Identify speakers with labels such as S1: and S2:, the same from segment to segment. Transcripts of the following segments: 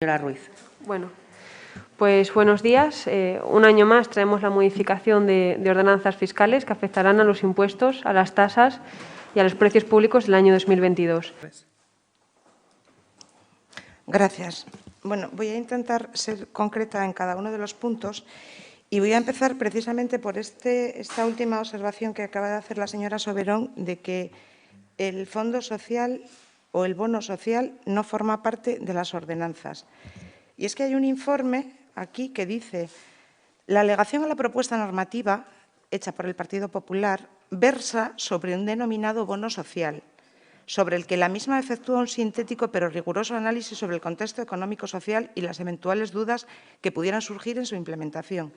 S1: Señora Ruiz.
S2: Bueno, pues buenos días. Un año más traemos la modificación de ordenanzas fiscales que afectarán a los impuestos, a las tasas y a los precios públicos del año 2022.
S3: Gracias. Bueno, voy a intentar ser concreta en cada uno de los puntos y voy a empezar precisamente por esta última observación que acaba de hacer la señora Soberón de que el Fondo Social o el bono social no forma parte de las ordenanzas. Y es que hay un informe aquí que dice: la alegación a la propuesta normativa hecha por el Partido Popular versa sobre un denominado bono social, sobre el que la misma efectúa un sintético pero riguroso análisis sobre el contexto económico-social y las eventuales dudas que pudieran surgir en su implementación.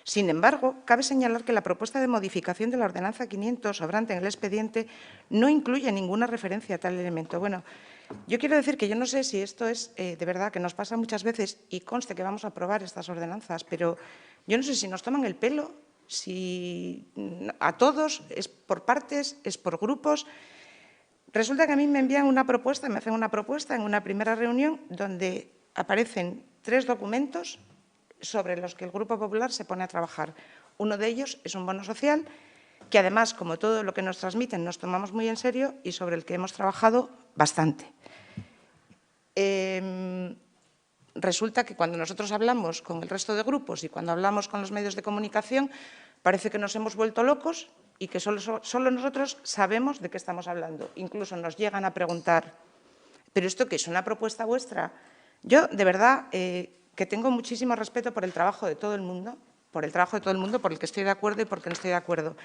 S3: Sin embargo, cabe señalar que la propuesta de modificación de la Ordenanza 500 sobrante en el expediente no incluye ninguna referencia a tal elemento. Bueno, yo quiero decir que yo no sé si esto es de verdad, que nos pasa muchas veces, y conste que vamos a aprobar estas ordenanzas, pero yo no sé si nos toman el pelo, si a todos, es por partes, es por grupos. Resulta que a mí me envían una propuesta, me hacen una propuesta en una primera reunión donde aparecen 3 documentos sobre los que el Grupo Popular se pone a trabajar. Uno de ellos es un bono social que, además, como todo lo que nos transmiten, nos tomamos muy en serio y sobre el que hemos trabajado bastante. Resulta que cuando nosotros hablamos con el resto de grupos y cuando hablamos con los medios de comunicación, parece que nos hemos vuelto locos y que solo nosotros sabemos de qué estamos hablando. Incluso nos llegan a preguntar: ¿pero esto qué es, una propuesta vuestra? Yo, de verdad, que tengo muchísimo respeto por el trabajo de todo el mundo, por el que estoy de acuerdo y por el que no estoy de acuerdo.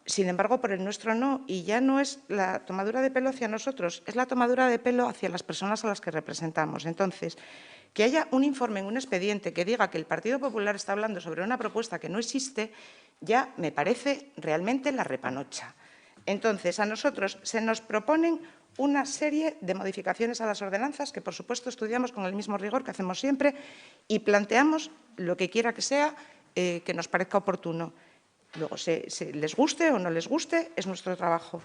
S3: Sin embargo, por el nuestro no, y ya no es la tomadura de pelo hacia nosotros, es la tomadura de pelo hacia las personas a las que representamos. Entonces, que haya un informe en un expediente que diga que el Partido Popular está hablando sobre una propuesta que no existe, ya me parece realmente la repanocha. Entonces, a nosotros se nos proponen una serie de modificaciones a las ordenanzas que, por supuesto, estudiamos con el mismo rigor que hacemos siempre y planteamos lo que quiera que sea que nos parezca oportuno. Luego, les guste o no les guste, es nuestro trabajo.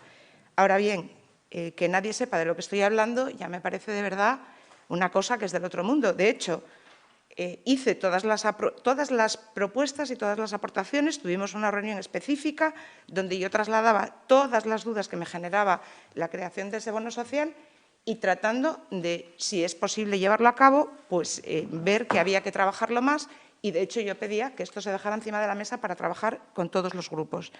S3: Ahora bien, que nadie sepa de lo que estoy hablando ya me parece de verdad una cosa que es del otro mundo. De hecho, hice todas las propuestas y todas las aportaciones, tuvimos una reunión específica donde yo trasladaba todas las dudas que me generaba la creación de ese bono social y tratando de, si es posible llevarlo a cabo, pues ver que había que trabajarlo más. Y, de hecho, yo pedía que esto se dejara encima de la mesa para trabajar con todos los grupos.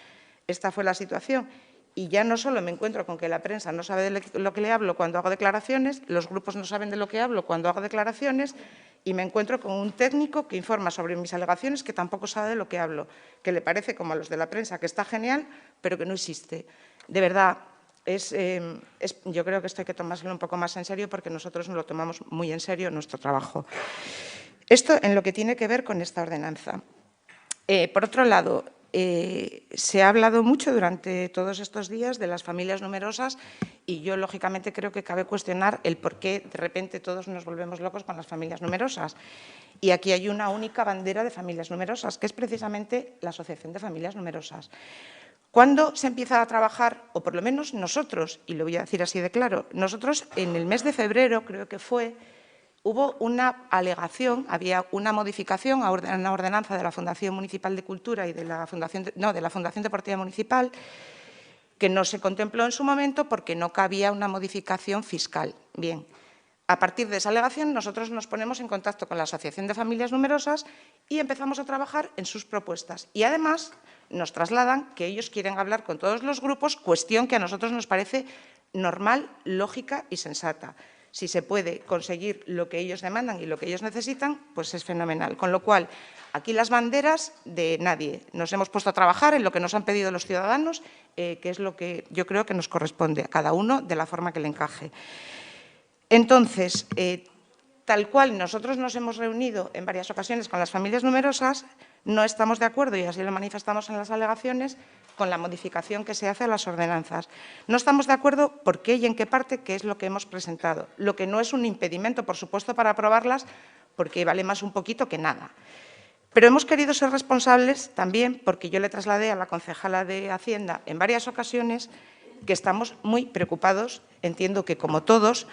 S3: Esta fue la situación. Y ya no solo me encuentro con que la prensa no sabe de lo que le hablo cuando hago declaraciones, los grupos no saben de lo que hablo cuando hago declaraciones, y me encuentro con un técnico que informa sobre mis alegaciones que tampoco sabe de lo que hablo, que le parece, como a los de la prensa, que está genial, pero que no existe. De verdad, yo creo que esto hay que tomárselo un poco más en serio porque nosotros nos lo tomamos muy en serio nuestro trabajo. Esto en lo que tiene que ver con esta ordenanza. Por otro lado, se ha hablado mucho durante todos estos días de las familias numerosas y yo, lógicamente, creo que cabe cuestionar el por qué de repente todos nos volvemos locos con las familias numerosas. Y aquí hay una única bandera de familias numerosas, que es precisamente la Asociación de Familias Numerosas. ¿Cuándo se empieza a trabajar? O por lo menos nosotros, y lo voy a decir así de claro, nosotros en el mes de febrero, creo que fue, hubo una alegación, había una modificación a una ordenanza de la Fundación Municipal de Cultura y de la Fundación Deportiva Municipal que no se contempló en su momento porque no cabía una modificación fiscal. Bien, a partir de esa alegación nosotros nos ponemos en contacto con la Asociación de Familias Numerosas y empezamos a trabajar en sus propuestas. Y, además, nos trasladan que ellos quieren hablar con todos los grupos, cuestión que a nosotros nos parece normal, lógica y sensata. Si se puede conseguir lo que ellos demandan y lo que ellos necesitan, pues es fenomenal. Con lo cual, aquí las banderas de nadie. Nos hemos puesto a trabajar en lo que nos han pedido los ciudadanos, que es lo que yo creo que nos corresponde a cada uno de la forma que le encaje. Entonces, tal cual nosotros nos hemos reunido en varias ocasiones con las familias numerosas, no estamos de acuerdo, y así lo manifestamos en las alegaciones, con la modificación que se hace a las ordenanzas. No estamos de acuerdo por qué y en qué parte, que es lo que hemos presentado. Lo que no es un impedimento, por supuesto, para aprobarlas, porque vale más un poquito que nada. Pero hemos querido ser responsables también porque yo le trasladé a la concejala de Hacienda en varias ocasiones que estamos muy preocupados, entiendo que como todos,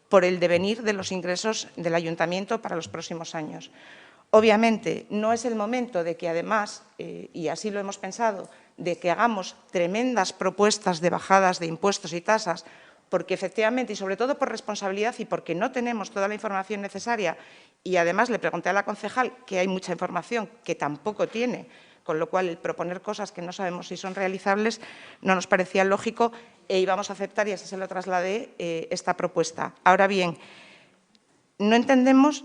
S3: por el devenir de los ingresos del ayuntamiento para los próximos años. Obviamente, no es el momento de que, además, y así lo hemos pensado, de que hagamos tremendas propuestas de bajadas de impuestos y tasas, porque efectivamente, y sobre todo por responsabilidad y porque no tenemos toda la información necesaria, y además le pregunté a la concejal que hay mucha información que tampoco tiene, con lo cual el proponer cosas que no sabemos si son realizables no nos parecía lógico e íbamos a aceptar, y así se lo trasladé, esta propuesta. Ahora bien, no entendemos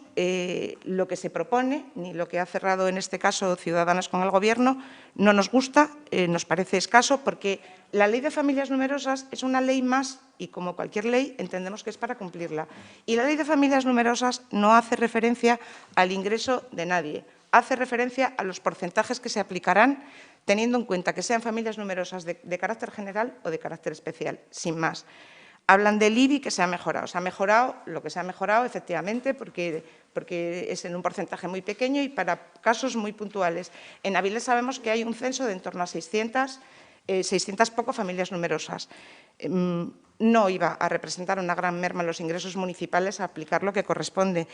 S3: lo que se propone, ni lo que ha cerrado en este caso Ciudadanos con el Gobierno. No nos gusta, nos parece escaso, porque la Ley de Familias Numerosas es una ley más y, como cualquier ley, entendemos que es para cumplirla. Y la Ley de Familias Numerosas no hace referencia al ingreso de nadie, hace referencia a los porcentajes que se aplicarán teniendo en cuenta que sean familias numerosas de carácter general o de carácter especial, sin más. Hablan del IBI que se ha mejorado. Se ha mejorado lo que se ha mejorado, efectivamente, porque es en un porcentaje muy pequeño y para casos muy puntuales. En Avilés sabemos que hay un censo de en torno a 600 poco familias numerosas. No iba a representar una gran merma en los ingresos municipales a aplicar lo que corresponde.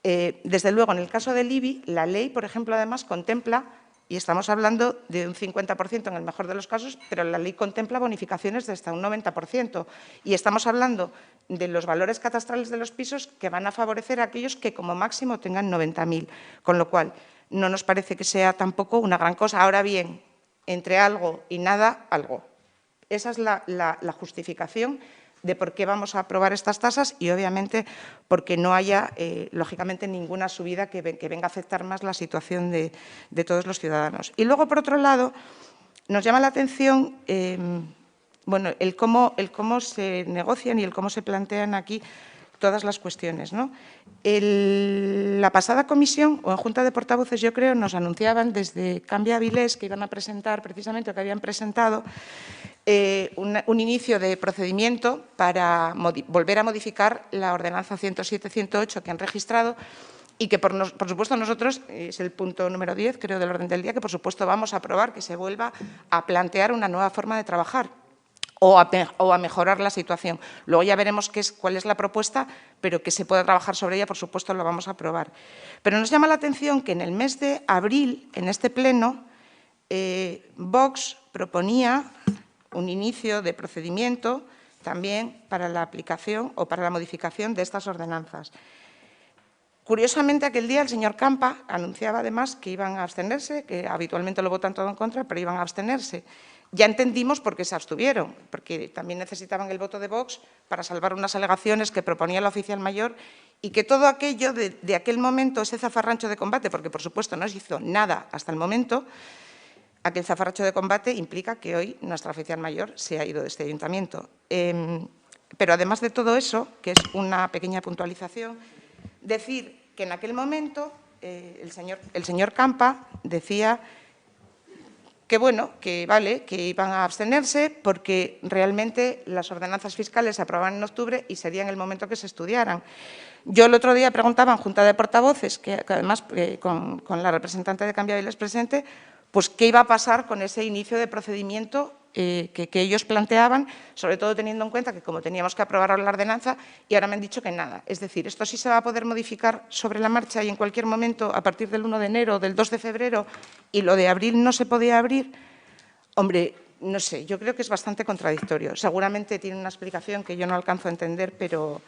S3: Desde luego, en el caso del IBI, la ley, por ejemplo, además contempla, y estamos hablando de un 50% en el mejor de los casos, pero la ley contempla bonificaciones de hasta un 90%. Y estamos hablando de los valores catastrales de los pisos que van a favorecer a aquellos que como máximo tengan 90.000. Con lo cual, no nos parece que sea tampoco una gran cosa. Ahora bien, entre algo y nada, algo. Esa es la justificación de por qué vamos a aprobar estas tasas y, obviamente, porque no haya, lógicamente, ninguna subida que venga a afectar más la situación de todos los ciudadanos. Y luego, por otro lado, nos llama la atención bueno, el cómo se negocian y el cómo se plantean aquí todas las cuestiones, ¿no? La pasada comisión, o en Junta de Portavoces, yo creo, nos anunciaban desde Cambia Avilés que iban a presentar, precisamente, o que habían presentado, un inicio de procedimiento para volver a modificar la ordenanza 107-108 que han registrado y que, por supuesto, nosotros, es el punto número 10, creo, del orden del día, que, por supuesto, vamos a aprobar que se vuelva a plantear una nueva forma de trabajar o a mejorar la situación. Luego ya veremos cuál es la propuesta, pero que se pueda trabajar sobre ella, por supuesto, lo vamos a aprobar. Pero nos llama la atención que en el mes de abril, en este pleno, Vox proponía un inicio de procedimiento también para la aplicación o para la modificación de estas ordenanzas. Curiosamente, aquel día el señor Campa anunciaba además que iban a abstenerse, que habitualmente lo votan todo en contra, pero iban a abstenerse. Ya entendimos por qué se abstuvieron, porque también necesitaban el voto de Vox para salvar unas alegaciones que proponía la oficial mayor y que todo aquello de aquel momento, ese zafarrancho de combate, porque por supuesto no se hizo nada hasta el momento, aquel zafarrancho de combate implica que hoy nuestra oficial mayor se ha ido de este ayuntamiento. Pero además de todo eso, que es una pequeña puntualización, decir que en aquel momento el señor Campa decía que, bueno, que vale, que iban a abstenerse porque realmente las ordenanzas fiscales se aprobaban en octubre y sería en el momento que se estudiaran. Yo el otro día preguntaba en Junta de Portavoces, que además con la representante de Cambia Avilés presente, pues qué iba a pasar con ese inicio de procedimiento que ellos planteaban, sobre todo teniendo en cuenta que como teníamos que aprobar la ordenanza y ahora me han dicho que nada. Es decir, esto sí se va a poder modificar sobre la marcha y en cualquier momento a partir del 1 de enero o del 2 de febrero y lo de abril no se podía abrir. Hombre, no sé, yo creo que es bastante contradictorio. Seguramente tiene una explicación que yo no alcanzo a entender, pero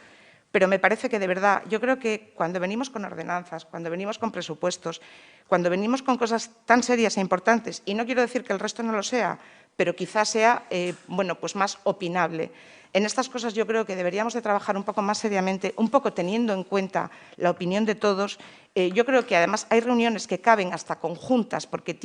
S3: me parece que, de verdad, yo creo que cuando venimos con ordenanzas, cuando venimos con presupuestos, cuando venimos con cosas tan serias e importantes, y no quiero decir que el resto no lo sea, pero quizás sea bueno, pues más opinable. En estas cosas yo creo que deberíamos de trabajar un poco más seriamente, un poco teniendo en cuenta la opinión de todos. Yo creo que además hay reuniones que caben hasta conjuntas, porque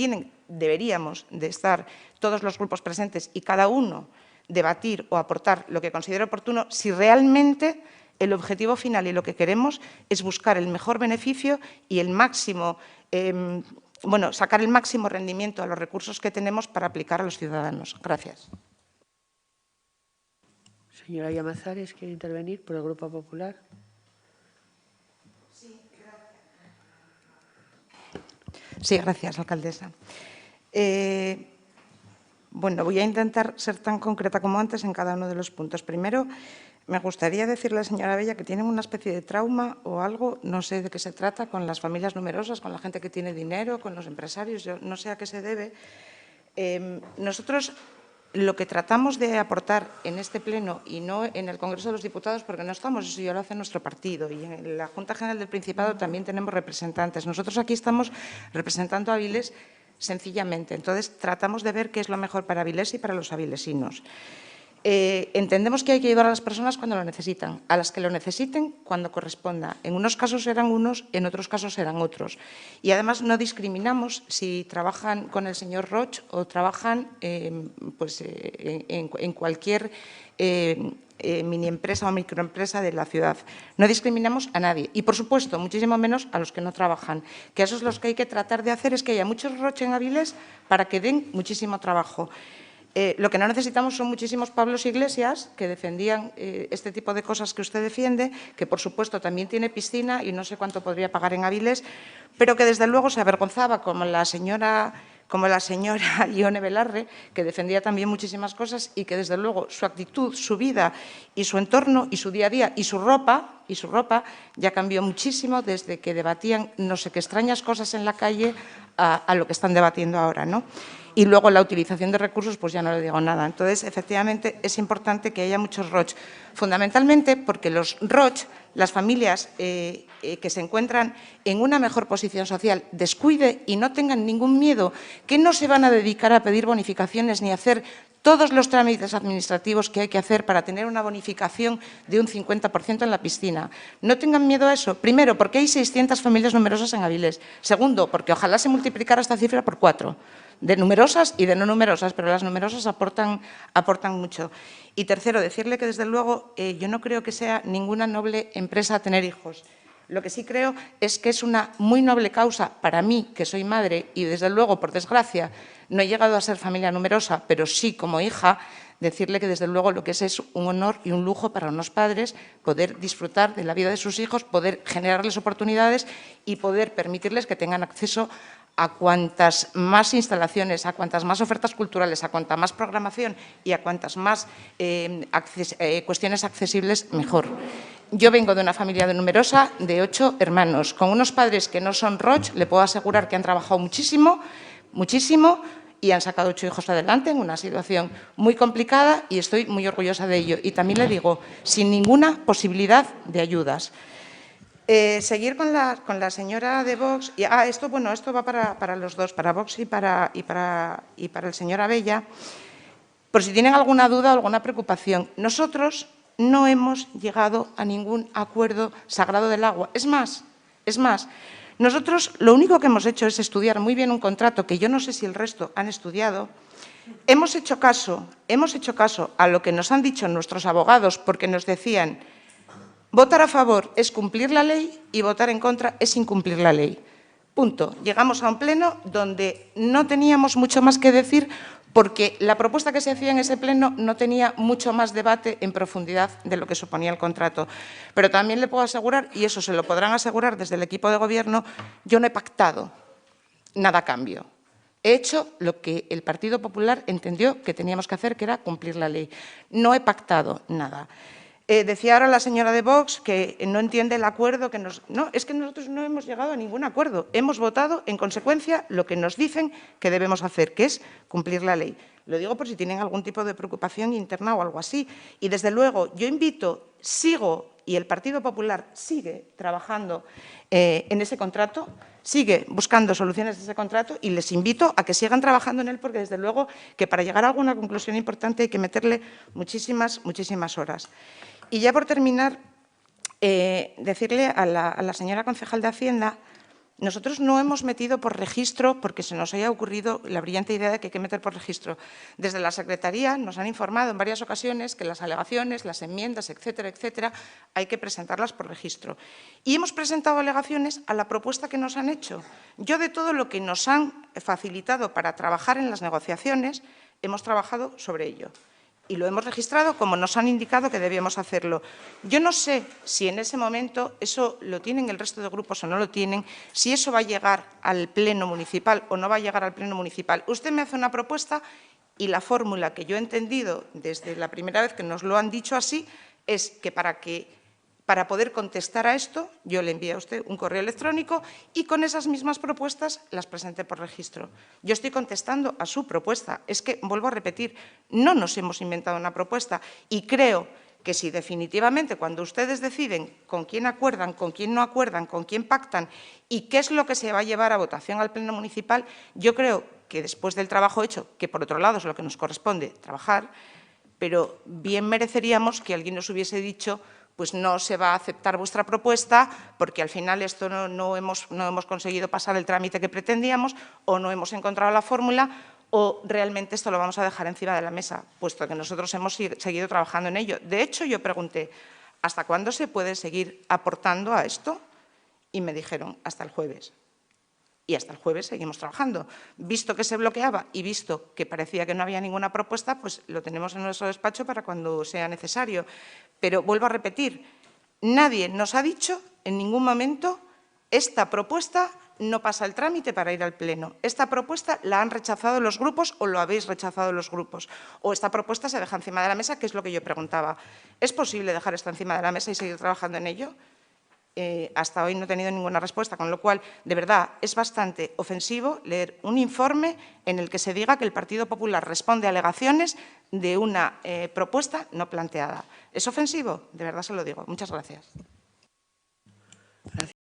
S3: deberíamos de estar todos los grupos presentes y cada uno debatir o aportar lo que considere oportuno si realmente el objetivo final y lo que queremos es buscar el mejor beneficio y el máximo, bueno, sacar el máximo rendimiento a los recursos que tenemos para aplicar a los ciudadanos. Gracias.
S1: Señora Llamazares, ¿quiere intervenir por el Grupo Popular?
S3: Sí, gracias, alcaldesa. Bueno, voy a intentar ser tan concreta como antes en cada uno de los puntos. Primero, Me gustaría decirle a la señora Abella que tienen una especie de trauma o algo, no sé de qué se trata, con las familias numerosas, con la gente que tiene dinero, con los empresarios, yo no sé a qué se debe. Nosotros lo que tratamos de aportar en este pleno y no en el Congreso de los Diputados, porque no estamos, eso ya lo hace nuestro partido, y en la Junta General del Principado también tenemos representantes. Nosotros aquí estamos representando a Avilés sencillamente, entonces tratamos de ver qué es lo mejor para Avilés y para los avilesinos. Entendemos que hay que ayudar a las personas cuando lo necesitan, a las que lo necesiten cuando corresponda. En unos casos serán unos, en otros casos serán otros. Y además no discriminamos si trabajan con el señor Roig o trabajan en cualquier mini empresa o microempresa de la ciudad. No discriminamos a nadie y, por supuesto, muchísimo menos a los que no trabajan. Que eso es lo que hay que tratar de hacer, es que haya muchos Roig en Avilés para que den muchísimo trabajo. Lo que no necesitamos son muchísimos Pablos Iglesias que defendían este tipo de cosas que usted defiende, que por supuesto también tiene piscina y no sé cuánto podría pagar en Avilés, pero que desde luego se avergonzaba como la señora Ione Belarre, que defendía también muchísimas cosas y que desde luego su actitud, su vida y su entorno y su día a día y su ropa ya cambió muchísimo desde que debatían no sé qué extrañas cosas en la calle a lo que están debatiendo ahora, ¿no? Y luego la utilización de recursos, pues ya no le digo nada. Entonces, efectivamente, es importante que haya muchos Roig, fundamentalmente porque los Roig, las familias que se encuentran en una mejor posición social, descuide y no tengan ningún miedo, que no se van a dedicar a pedir bonificaciones ni a hacer todos los trámites administrativos que hay que hacer para tener una bonificación de un 50% en la piscina. No tengan miedo a eso. Primero, porque hay 600 familias numerosas en Avilés. Segundo, porque ojalá se multiplicara esta cifra por 4. De numerosas y de no numerosas, pero las numerosas aportan mucho. Y tercero, decirle que, desde luego, yo no creo que sea ninguna noble empresa tener hijos. Lo que sí creo es que es una muy noble causa para mí, que soy madre, y desde luego, por desgracia, no he llegado a ser familia numerosa, pero sí como hija, decirle que desde luego lo que es un honor y un lujo para unos padres poder disfrutar de la vida de sus hijos, poder generarles oportunidades y poder permitirles que tengan acceso a cuantas más instalaciones, a cuantas más ofertas culturales, a cuanta más programación y a cuantas más cuestiones accesibles, mejor. Yo vengo de una familia numerosa de 8 hermanos, con unos padres que no son Roig, le puedo asegurar que han trabajado muchísimo, muchísimo, y han sacado 8 hijos adelante en una situación muy complicada y estoy muy orgullosa de ello. Y también le digo, sin ninguna posibilidad de ayudas. Seguir con la señora de Vox. Esto va para los dos, para Vox y para el señor Abella. Por si tienen alguna duda o alguna preocupación, nosotros no hemos llegado a ningún acuerdo sagrado del agua. Es más, nosotros lo único que hemos hecho es estudiar muy bien un contrato que yo no sé si el resto han estudiado. Hemos hecho caso a lo que nos han dicho nuestros abogados, porque nos decían: votar a favor es cumplir la ley y votar en contra es incumplir la ley. Punto. Llegamos a un pleno donde no teníamos mucho más que decir, porque la propuesta que se hacía en ese pleno no tenía mucho más debate en profundidad de lo que suponía el contrato. Pero también le puedo asegurar, y eso se lo podrán asegurar desde el equipo de Gobierno, yo no he pactado nada a cambio. He hecho lo que el Partido Popular entendió que teníamos que hacer, que era cumplir la ley. No he pactado nada. Decía ahora la señora de Vox que no entiende el acuerdo que nos... No, es que nosotros no hemos llegado a ningún acuerdo. Hemos votado, en consecuencia, lo que nos dicen que debemos hacer, que es cumplir la ley. Lo digo por si tienen algún tipo de preocupación interna o algo así. Y, desde luego, yo invito, sigo, y el Partido Popular sigue trabajando en ese contrato, sigue buscando soluciones de ese contrato, y les invito a que sigan trabajando en él, porque, desde luego, que para llegar a alguna conclusión importante hay que meterle muchísimas horas. Y ya por terminar, decirle a la señora concejal de Hacienda, nosotros no hemos metido por registro porque se nos haya ocurrido la brillante idea de que hay que meter por registro. Desde la Secretaría nos han informado en varias ocasiones que las alegaciones, las enmiendas, etcétera, etcétera, hay que presentarlas por registro. Y hemos presentado alegaciones a la propuesta que nos han hecho. Yo, de todo lo que nos han facilitado para trabajar en las negociaciones, hemos trabajado sobre ello. Y lo hemos registrado como nos han indicado que debíamos hacerlo. Yo no sé si en ese momento eso lo tienen el resto de grupos o no lo tienen, si eso va a llegar al Pleno Municipal o no va a llegar al Pleno Municipal. Usted me hace una propuesta y la fórmula que yo he entendido desde la primera vez que nos lo han dicho así es que para poder contestar a esto, yo le envié a usted un correo electrónico y con esas mismas propuestas las presenté por registro. Yo estoy contestando a su propuesta. Es que, vuelvo a repetir, no nos hemos inventado una propuesta y creo que si definitivamente cuando ustedes deciden con quién acuerdan, con quién no acuerdan, con quién pactan y qué es lo que se va a llevar a votación al Pleno Municipal, yo creo que después del trabajo hecho, que por otro lado es lo que nos corresponde trabajar, pero bien mereceríamos que alguien nos hubiese dicho pues no se va a aceptar vuestra propuesta porque al final esto no hemos conseguido pasar el trámite que pretendíamos o no hemos encontrado la fórmula o realmente esto lo vamos a dejar encima de la mesa, puesto que nosotros hemos seguido trabajando en ello. De hecho, yo pregunté, ¿hasta cuándo se puede seguir aportando a esto? Y me dijeron, hasta el jueves. Y hasta el jueves seguimos trabajando. Visto que se bloqueaba y visto que parecía que no había ninguna propuesta, pues lo tenemos en nuestro despacho para cuando sea necesario. Pero vuelvo a repetir, nadie nos ha dicho en ningún momento esta propuesta no pasa el trámite para ir al Pleno. Esta propuesta la han rechazado los grupos o lo habéis rechazado los grupos. O esta propuesta se deja encima de la mesa, que es lo que yo preguntaba. ¿Es posible dejar esto encima de la mesa y seguir trabajando en ello? Hasta hoy no he tenido ninguna respuesta, con lo cual, de verdad, es bastante ofensivo leer un informe en el que se diga que el Partido Popular responde a alegaciones de una propuesta no planteada. ¿Es ofensivo? De verdad se lo digo. Muchas gracias.